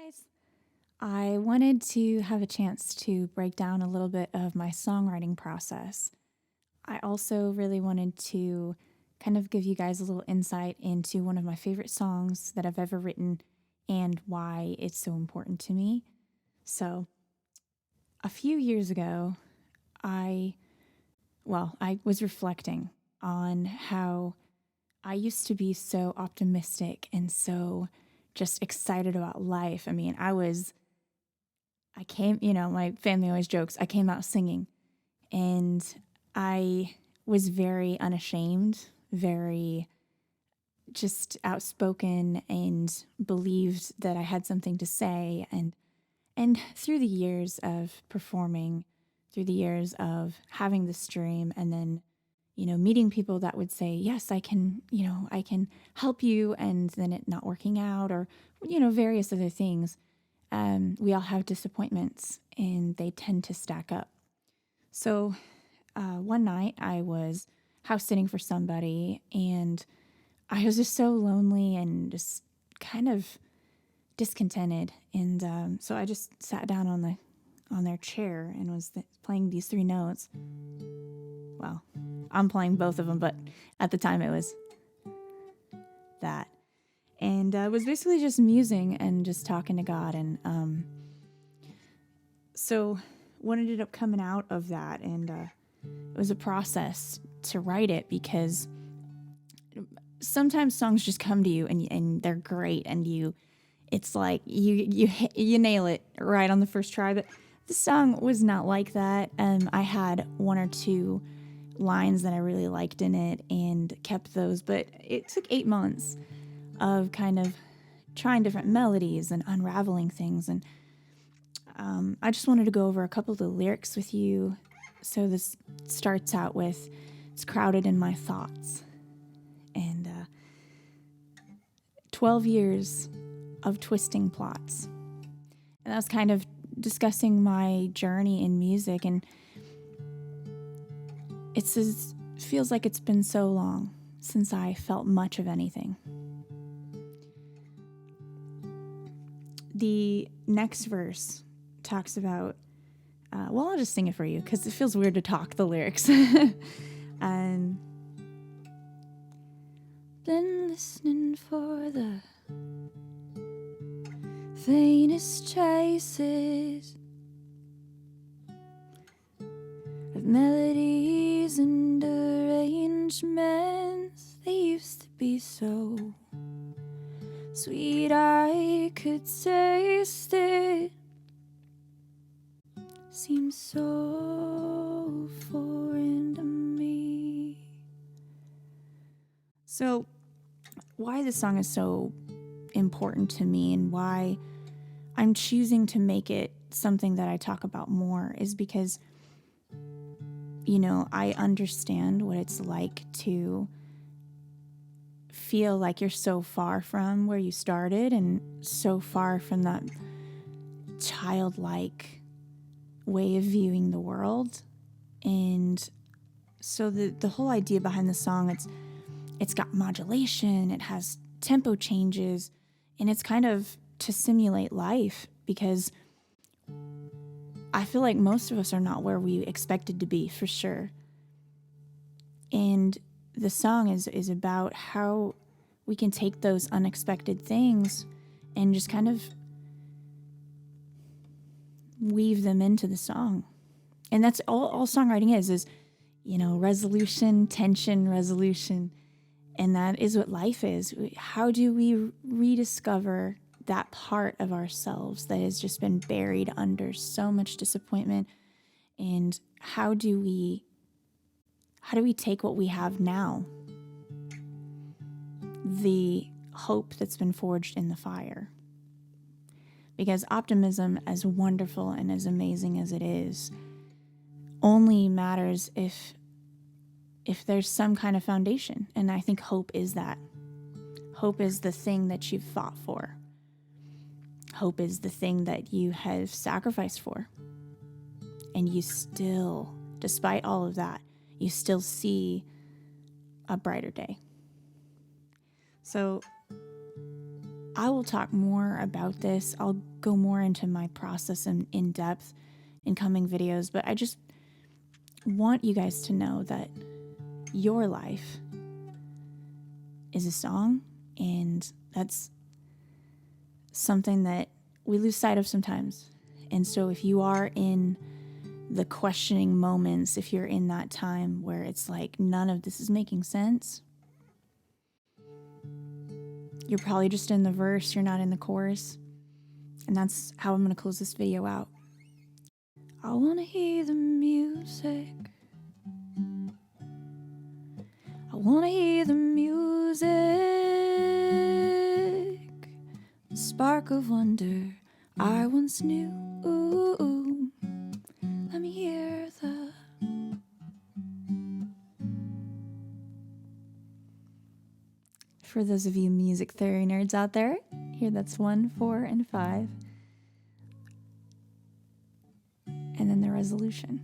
guys. I wanted to have a chance to break down a little bit of my songwriting process. I also really wanted to kind of give you guys a little insight into one of my favorite songs that I've ever written and why it's so important to me. So, a few years ago, I was reflecting on how I used to be so optimistic and so just excited about life. I mean, my family always jokes, I came out singing, and I was very unashamed, very just outspoken, and believed that I had something to say. And through the years of performing, through the years of having this dream, and then meeting people that would say, yes, I can help you, and then it not working out, or, various other things. We all have disappointments, and they tend to stack up. So one night I was house sitting for somebody, and I was just so lonely and just kind of discontented. And so I just sat down on their chair and was playing these 3 notes. Well, I'm playing both of them, but at the time it was that. And I was basically just musing and just talking to God. And so what ended up coming out of that, and it was a process to write it, because sometimes songs just come to you and they're great, and it's like you nail it right on the first try. But the song was not like that. I had 1 or 2 lines that I really liked in it and kept those, but it took 8 months of kind of trying different melodies and unraveling things. And I just wanted to go over a couple of the lyrics with you. So this starts out with, it's crowded in my thoughts. And 12 years of twisting plots. And that was kind of discussing my journey in music. And it feels like it's been so long since I felt much of anything. The next verse talks about, I'll just sing it for you because it feels weird to talk the lyrics. And been listening for the faintest traces of melodies and arrangements. They used to be so sweet, I could taste it. Seems so foreign to me. So, why this song is so important to me and why I'm choosing to make it something that I talk about more is because, I understand what it's like to feel like you're so far from where you started and so far from that childlike way of viewing the world. And so the whole idea behind the song, it's got modulation, it has tempo changes, and it's kind of to simulate life, because I feel like most of us are not where we expected to be, for sure. And the song is about how we can take those unexpected things and just kind of weave them into the song. And that's all songwriting is resolution, tension, resolution. And that is what life is. How do we rediscover that part of ourselves that has just been buried under so much disappointment? And how do we take what we have now, the hope that's been forged in the fire? Because optimism, as wonderful and as amazing as it is, only matters if there's some kind of foundation. And I think hope is that. Hope is the thing that you've fought for. Hope is the thing that you have sacrificed for. And you still, despite all of that, you still see a brighter day. So I will talk more about this. I'll go more into my process in depth in coming videos, but I just want you guys to know that your life is a song, and that's something that we lose sight of sometimes. And so if you are in the questioning moments, if you're in that time where it's like none of this is making sense, you're probably just in the verse, you're not in the chorus. And that's how I'm going to close this video out. I want to hear the music. I want to hear the music. The spark of wonder I once knew. Ooh, let me hear the... For those of you music theory nerds out there, here that's 1, 4, and 5. And then the resolution.